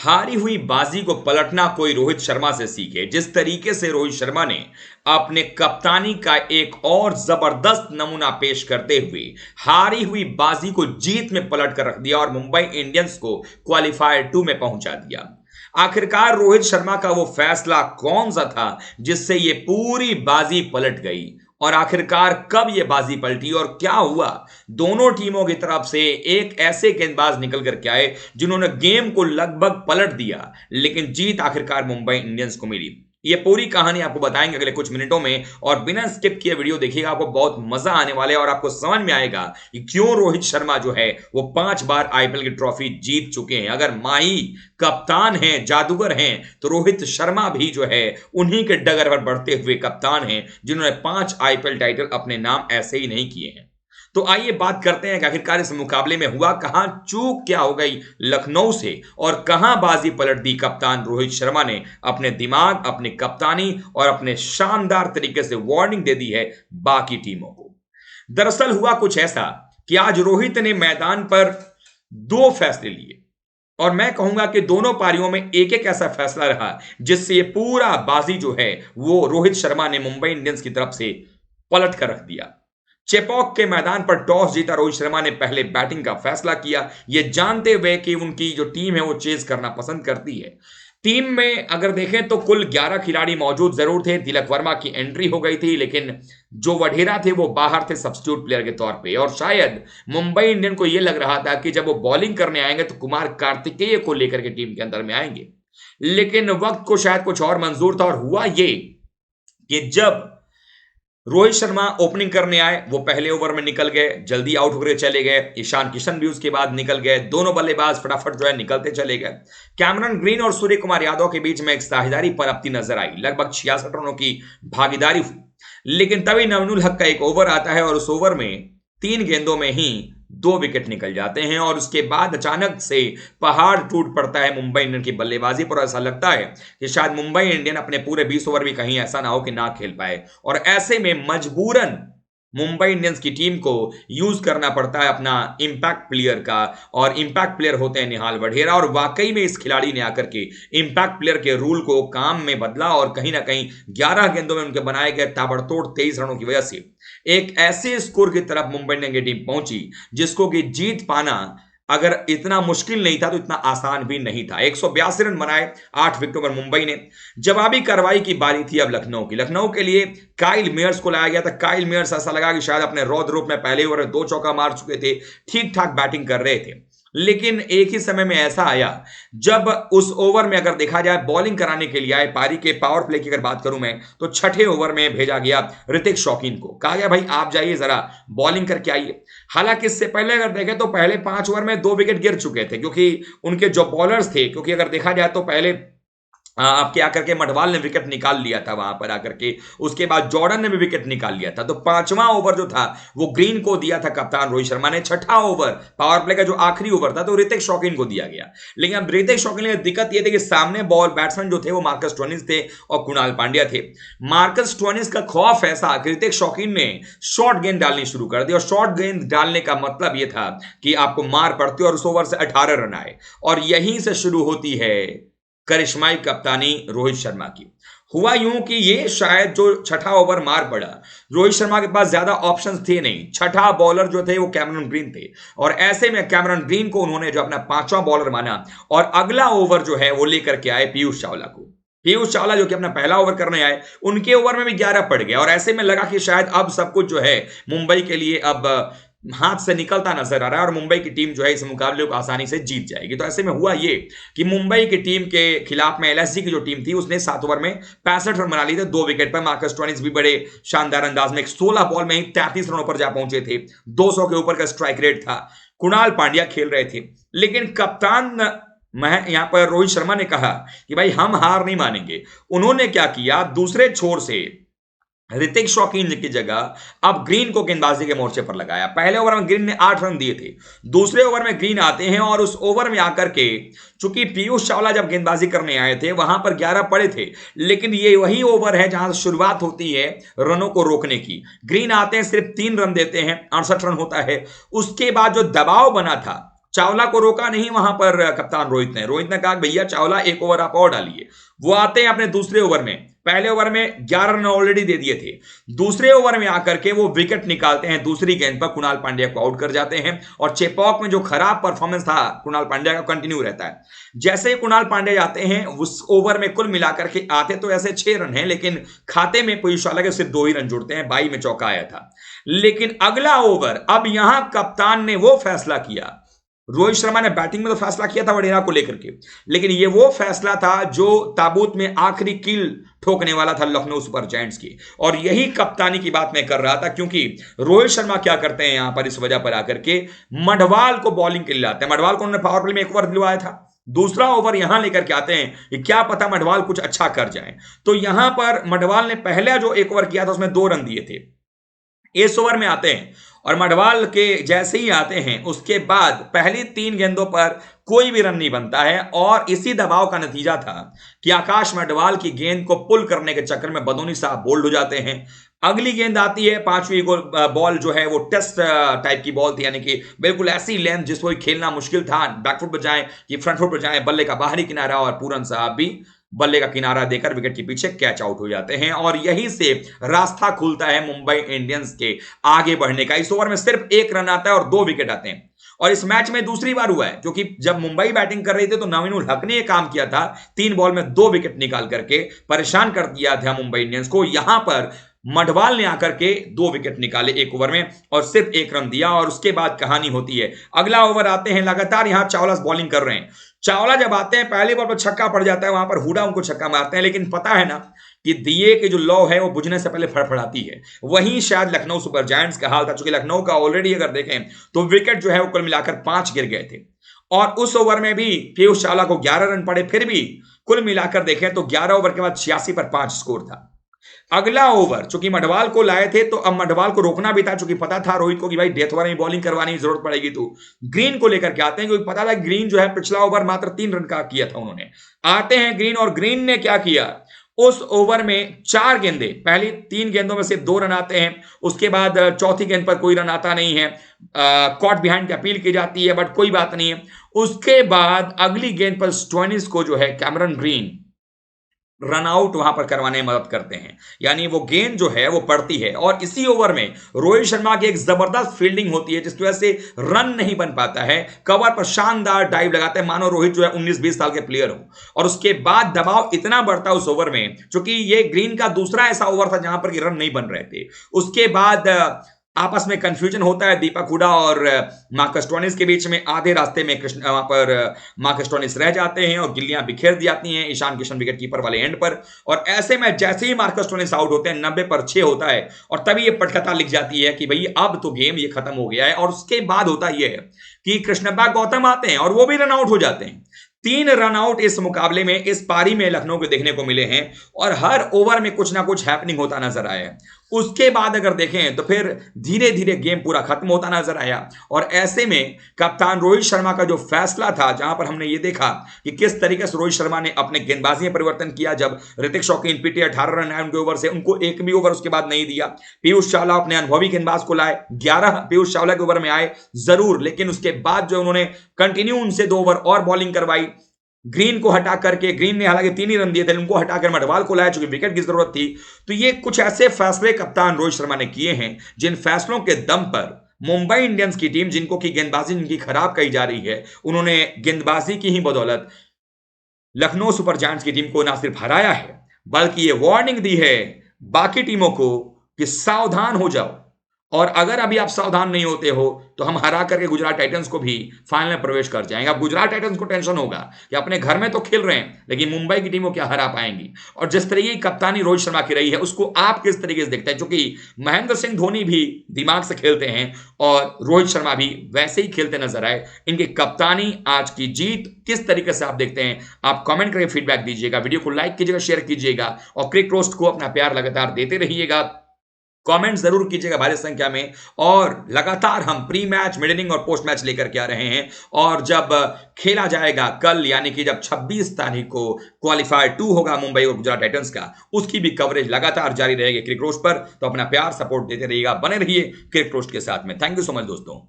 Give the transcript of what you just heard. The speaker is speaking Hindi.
हारी हुई बाजी को पलटना कोई रोहित शर्मा से सीखे। जिस तरीके से रोहित शर्मा ने अपने कप्तानी का एक और जबरदस्त नमूना पेश करते हुए हारी हुई बाजी को जीत में पलट कर रख दिया और मुंबई इंडियंस को क्वालिफायर 2 में पहुंचा दिया। आखिरकार रोहित शर्मा का वो फैसला कौन सा था जिससे ये पूरी बाजी पलट गई, और आखिरकार कब ये बाजी पलटी और क्या हुआ। दोनों टीमों की तरफ से एक ऐसे गेंदबाज निकल कर के आए जिन्होंने गेम को लगभग पलट दिया, लेकिन जीत आखिरकार मुंबई इंडियंस को मिली। ये पूरी कहानी आपको बताएंगे अगले कुछ मिनटों में, और बिना स्किप किए वीडियो देखिएगा, आपको बहुत मजा आने वाला है और आपको समझ में आएगा कि क्यों रोहित शर्मा जो है वो 5 बार आईपीएल की ट्रॉफी जीत चुके हैं। अगर माही कप्तान हैं, जादूगर हैं, तो रोहित शर्मा भी जो है उन्हीं के डगर पर बढ़ते हुए कप्तान हैं जिन्होंने 5 आईपीएल टाइटल अपने नाम ऐसे ही नहीं किए हैं। तो आइए बात करते हैं कि आखिरकार इस मुकाबले में हुआ कहां, चूक क्या हो गई लखनऊ से, और कहां बाजी पलट दी कप्तान रोहित शर्मा ने अपने दिमाग, अपनी कप्तानी और अपने शानदार तरीके से वार्निंग दे दी है बाकी टीमों को। दरअसल हुआ कुछ ऐसा कि आज रोहित ने मैदान पर 2 फैसले लिए, और मैं कहूंगा कि दोनों पारियों में एक एक ऐसा फैसला रहा जिससे ये पूरा बाजी जो है वो रोहित शर्मा ने मुंबई इंडियंस की तरफ से पलट कर रख दिया। चेपॉक के मैदान पर टॉस जीता रोहित शर्मा ने पहले बैटिंग का फैसला किया, यह जानते हुए कि उनकी जो टीम है वो चेज करना पसंद करती है। टीम में अगर देखें तो कुल 11 खिलाड़ी मौजूद जरूर थे। तिलक वर्मा की एंट्री हो गई थी, लेकिन जो वढेरा थे वो बाहर थे सब्स्टिट्यूट प्लेयर के तौर पे, और शायद मुंबई इंडियन को यह लग रहा था कि जब वो बॉलिंग करने आएंगे तो कुमार कार्तिकेय को लेकर के टीम के अंदर में आएंगे। लेकिन वक्त को शायद कुछ और मंजूर था, और हुआ ये कि जब रोहित शर्मा ओपनिंग करने आए वो पहले ओवर में निकल गए, जल्दी आउट होकर चले गए। ईशान किशन भी उसके बाद निकल गए। दोनों बल्लेबाज फटाफट जो है निकलते चले गए। कैमरन ग्रीन और सूर्य कुमार यादव के बीच में एक साझेदारी पनपती नजर आई। लगभग 66 रनों की भागीदारी हुई, लेकिन तभी नवनुल हक का एक ओवर आता है और उस ओवर में 3 गेंदों में ही 2 विकेट निकल जाते हैं, और उसके बाद अचानक से पहाड़ टूट पड़ता है मुंबई इंडियन की बल्लेबाजी पर। ऐसा लगता है कि शायद मुंबई इंडियन अपने पूरे 20 ओवर भी कहीं ऐसा ना हो कि ना खेल पाए, और ऐसे में मजबूरन मुंबई इंडियंस की टीम को यूज करना पड़ता है अपना इंपैक्ट प्लेयर का, और इंपैक्ट प्लेयर होते हैं निहाल वढेरा। और वाकई में इस खिलाड़ी ने आकर के इंपैक्ट प्लेयर के रूल को काम में बदला, और कहीं ना कहीं 11 गेंदों में उनके बनाए गए ताबड़तोड़ 23 रनों की वजह से एक ऐसे स्कोर की तरफ मुंबई इंडियन की टीम पहुंची जिसको कि जीत पाना अगर इतना मुश्किल नहीं था तो इतना आसान भी नहीं था। 182 रन बनाए 8 विकेटों पर मुंबई ने। जवाबी कार्रवाई की बारी थी अब लखनऊ की। लखनऊ के लिए काइल मेयर्स को लाया गया था। काइल मेयर्स ऐसा लगा कि शायद अपने रौद्र रूप में पहले ओवर में 2 चौका मार चुके थे, ठीक ठाक बैटिंग कर रहे थे, लेकिन एक ही समय में ऐसा आया जब उस ओवर में अगर देखा जाए बॉलिंग कराने के लिए आए, पारी के पावर प्ले की अगर बात करूं मैं, तो 6ठे ओवर में भेजा गया ऋतिक शौकीन को। कहा गया भाई आप जाइए जरा बॉलिंग करके आइए। हालांकि इससे पहले अगर देखें तो पहले 5 ओवर में 2 विकेट गिर चुके थे, क्योंकि उनके जो बॉलर्स थे, क्योंकि अगर देखा जाए तो पहले आपके आकर के मटवाल ने विकेट निकाल लिया था वहां पर आकर के, उसके बाद जॉर्डन ने भी विकेट निकाल लिया था। तो 5वां ओवर जो था वो ग्रीन को दिया था कप्तान रोहित शर्मा ने। 6ठा ओवर पावर प्ले का जो आखिरी ओवर था तो ऋतिक शौकीन को दिया गया। लेकिन अब ऋतिक शौकीन की दिक्कत ये थी कि सामने बॉल बैट्समैन जो थे वो मार्कस स्टोइनिस थे और कुणाल पांड्या थे। मार्कस स्टोइनिस का खौफ ऐसा कि ऋतिक शौकीन ने शॉर्ट गेंद डालनी शुरू कर दी, और शॉर्ट गेंद डालने का मतलब यह था कि आपको मार पड़ती और उस ओवर से 18 रन आए, और यहीं से शुरू होती है करिश्माई कप्तानी रोहित शर्मा की। हुआ यूं कि ये शायद जो 6ठा ओवर मार पड़ा, रोहित शर्मा के पास ज्यादा ऑप्शंस थे नहीं। 6ठा बॉलर जो थे वो कैमरन ग्रीन थे, और ऐसे में कैमरन ग्रीन को उन्होंने जो अपना 5वां बॉलर माना, और अगला ओवर जो है वो लेकर के आए पीयूष चावला को। पीयूष चावला जो कि अपना पहला ओवर करने आए, उनके ओवर में भी 11 पड़ गया, और ऐसे में लगा कि शायद अब सब कुछ जो है मुंबई के लिए अब हाथ से निकलता नजर आ रहा है और मुंबई की टीम जो है इस मुकाबले को आसानी से जीत जाएगी। तो ऐसे में हुआ ये कि मुंबई की टीम के खिलाफ में एलएसजी की जो टीम थी उसने 7 ओवर में 65 रन बना लिए थे 2 विकेट पर। मार्कस स्टोइनिस भी बड़े शानदार अंदाज में 16 बॉल में ही 33 रनों पर जा पहुंचे थे। 200 के ऊपर का स्ट्राइक रेट था। कुणाल पांड्या खेल रहे थे, लेकिन कप्तान यहां पर रोहित शर्मा ने कहा कि भाई हम हार नहीं मानेंगे। उन्होंने क्या किया, दूसरे छोर से ऋतिक शौकीन की जगह अब ग्रीन को गेंदबाजी के मोर्चे पर लगाया। पहले ओवर में ग्रीन ने 8 रन दिए थे, दूसरे ओवर में ग्रीन आते हैं और उस ओवर में आकर के, चूंकि पीयूष चावला जब गेंदबाजी करने आए थे वहां पर 11 पड़े थे, लेकिन ये वही ओवर है जहां शुरुआत होती है रनों को रोकने की। ग्रीन आते हैं, सिर्फ 3 रन देते हैं, 68 रन होता है। उसके बाद जो दबाव बना था चावला को रोका नहीं वहां पर कप्तान रोहित ने कहा भैया चावला एक ओवर आप और डालिए। वो आते हैं अपने दूसरे ओवर में, पहले ओवर में 11 रन ऑलरेडी दे दिए थे, दूसरे ओवर में आकर के वो विकेट निकालते हैं, दूसरी गेंद पर कुणाल पांड्या को आउट कर जाते हैं और चेपॉक में जो खराब परफॉर्मेंस था कुणाल पांड्या का कंटिन्यू रहता है। जैसे ही कुणाल पांड्या जाते हैं उस ओवर में कुल मिलाकर के आते तो ऐसे 6 रन हैं, लेकिन खाते में पीयूष के सिर्फ 2 ही रन जुड़ते हैं, 22 में चौका आया था। लेकिन अगला ओवर, अब यहां कप्तान ने वो फैसला किया, रोहित शर्मा ने बैटिंग में तो फैसला किया था वडेरा को लेकर के, लेकिन ये वो फैसला था जो ताबूत में आखिरी कील ठोकने वाला था लखनऊ सुपर जायंट्स की। और यही कप्तानी की बात मैं कर रहा था, क्योंकि रोहित शर्मा क्या करते हैं यहां पर इस वजह पर आकर के मढ़वाल को बॉलिंग के लिए लाते हैं। मढ़वाल को उन्होंने पावर प्ले में 1 ओवर दिलवाया था, दूसरा ओवर यहां लेकर के आते हैं कि क्या पता मढ़वाल कुछ अच्छा कर जाए। तो यहां पर मढ़वाल ने पहला जो 1 ओवर किया था उसमें 2 रन दिए थे। इस ओवर में आते हैं और मढ़वाल के जैसे ही आते हैं उसके बाद पहली 3 गेंदों पर कोई भी रन नहीं बनता है और इसी दबाव का नतीजा था कि आकाश मढ़वाल की गेंद को पुल करने के चक्कर में बदोनी साहब बोल्ड हो जाते हैं। अगली गेंद आती है, 5वीं बॉल जो है वो टेस्ट टाइप की बॉल थी, यानी कि बिल्कुल ऐसी लेंथ जिसको खेलना मुश्किल था, बैकफुट पर जाए कि फ्रंट फुट पर जाए, बल्ले का बाहरी किनारा और पूरन साहब भी बल्ले का किनारा देकर विकेट के पीछे कैच आउट हो जाते हैं और यहीं से रास्ता खुलता है मुंबई इंडियंस के आगे बढ़ने का। इस ओवर में सिर्फ 1 रन आता है और 2 विकेट आते हैं और इस मैच में दूसरी बार हुआ है, क्योंकि जब मुंबई बैटिंग कर रही थी तो नवीन उल हक ने यह काम किया था, 3 बॉल में 2 विकेट निकाल करके परेशान कर दिया था मुंबई इंडियंस को। यहां पर मढ़वाल ने आकर के 2 विकेट निकाले 1 ओवर में और सिर्फ 1 रन दिया और उसके बाद कहानी होती है। अगला ओवर आते हैं, लगातार यहां चावला बॉलिंग कर रहे हैं। चावला जब आते हैं पहले बॉल पर छक्का पड़ जाता है, वहां पर हुडा उनको छक्का मारते हैं, लेकिन पता है ना कि दिए के जो लौ है वो बुझने से पहले फड़फड़ाती है। वहीं शायद लखनऊ सुपर जायंट्स का हाल था, चूंकि लखनऊ का ऑलरेडी अगर देखें तो विकेट जो है वो कुल मिलाकर 5 गिर गए थे और उस ओवर में भी पीयूष चावला को 11 रन पड़े, फिर भी कुल मिलाकर देखें तो 11 ओवर के बाद 86 पर 5 स्कोर था। अगला ओवर चूंकि मढ़वाल को लाए थे तो अब मढ़वाल को रोकना भी था, चूंकि पता था रोहित को कि भाई डेथ ओवर में बॉलिंग करवाने की जरूरत पड़ेगी, तो ग्रीन को लेकर के आते हैं, क्योंकि पता था ग्रीन जो है पिछला ओवर मात्र 3 रन का किया था उन्होंने। आते हैं ग्रीन और ग्रीन ने क्या किया, उस ओवर में 4 गेंदें, पहली 3 गेंदों में से 2 रन आते हैं, उसके बाद चौथी गेंद पर कोई रन आता नहीं है, कॉट बिहाइंड की अपील की जाती है बट कोई बात नहीं है। उसके बाद अगली गेंद पर स्टोइनिस को जो है कैमरन ग्रीन रन आउट वहां पर करवाने में मदद करते हैं, यानी वो गेंद जो है वो पड़ती है और इसी ओवर में रोहित शर्मा की एक जबरदस्त फील्डिंग होती है जिसकी वजह से रन नहीं बन पाता है। कवर पर शानदार डाइव लगाते हैं, मानो रोहित जो है 19-20 साल के प्लेयर हो, और उसके बाद दबाव इतना बढ़ता है उस ओवर में, क्योंकि ये ग्रीन का दूसरा ऐसा ओवर था जहां पर रन नहीं बन रहे थे। उसके बाद आपस में कंफ्यूजन होता है दीपक हुडा और मार्कस स्टोइनिस के बीच में, आधे रास्ते में वहां पर मार्कस स्टोइनिस रह जाते हैं और गिल्लियां बिखेर दी जाती हैं ईशान किशन विकेट कीपर वाले एंड पर, और ऐसे में जैसे ही मार्कस स्टोइनिस आउट होते हैं 90 पर 6 होता है और तभी ये पटकथा लिख जाती है कि भाई अब तो गेम ये खत्म हो गया है। और उसके बाद होता यह है कि कृष्णप्पा गौतम आते हैं और वो भी रन आउट हो जाते हैं। 3 रन आउट इस मुकाबले में, इस पारी में लखनऊ को देखने को मिले हैं और हर ओवर में कुछ ना कुछ हैपनिंग होता नजर आया है। उसके बाद अगर देखें तो फिर धीरे धीरे गेम पूरा खत्म होता नजर आया और ऐसे में कप्तान रोहित शर्मा का जो फैसला था, जहां पर हमने ये देखा कि किस तरीके से रोहित शर्मा ने अपने गेंदबाजी में परिवर्तन किया। जब ऋतिक शौकीन पीटे 18 रन आए उनके ओवर से, उनको एक भी ओवर उसके बाद नहीं दिया। पीयूष चावला अपने अनुभवी गेंदबाज को लाए, 11 पीयूष चावला के ओवर में आए जरूर, लेकिन उसके बाद जो उन्होंने कंटिन्यू उनसे 2 ओवर और बॉलिंग करवाई। ग्रीन को हटा करके, ग्रीन ने हालांकि 3 ही रन दिए थे, उनको हटाकर मढ़वाल को लाया चूंकि विकेट की जरूरत थी। तो ये कुछ ऐसे फैसले कप्तान रोहित शर्मा ने किए हैं जिन फैसलों के दम पर मुंबई इंडियंस की टीम, जिनको की गेंदबाजी जिनकी खराब कही जा रही है, उन्होंने गेंदबाजी की ही बदौलत लखनऊ सुपर जायंट्स की टीम को ना सिर्फ हराया है बल्कि ये वार्निंग दी है बाकी टीमों को कि सावधान हो जाओ, और अगर अभी आप सावधान नहीं होते हो तो हम हरा करके गुजरात टाइटंस को भी फाइनल में प्रवेश कर जाएंगे। अब गुजरात टाइटंस को टेंशन होगा कि अपने घर में तो खेल रहे हैं लेकिन मुंबई की टीम को क्या हरा पाएंगी। और जिस तरीके की कप्तानी रोहित शर्मा की रही है उसको आप किस तरीके से देखते हैं, क्योंकि महेंद्र सिंह धोनी भी दिमाग से खेलते हैं और रोहित शर्मा भी वैसे ही खेलते नजर आए। इनकी कप्तानी, आज की जीत किस तरीके से आप देखते हैं, आप कमेंट करके फीडबैक दीजिएगा, वीडियो को लाइक कीजिएगा, शेयर कीजिएगा और क्रिक रोस्ट को अपना प्यार लगातार देते रहिएगा। कमेंट जरूर कीजिएगा भारी संख्या में, और लगातार हम प्री मैच, मिड इनिंग और पोस्ट मैच लेकर के आ रहे हैं। और जब खेला जाएगा कल, यानी कि जब 26 तारीख को क्वालिफायर 2 होगा मुंबई और गुजरात टाइटंस का, उसकी भी कवरेज लगातार जारी रहेगी क्रिक रोस्ट पर। तो अपना प्यार सपोर्ट देते रहिएगा, बने रहिए क्रिक रोस्ट के साथ में। थैंक यू सो मच दोस्तों।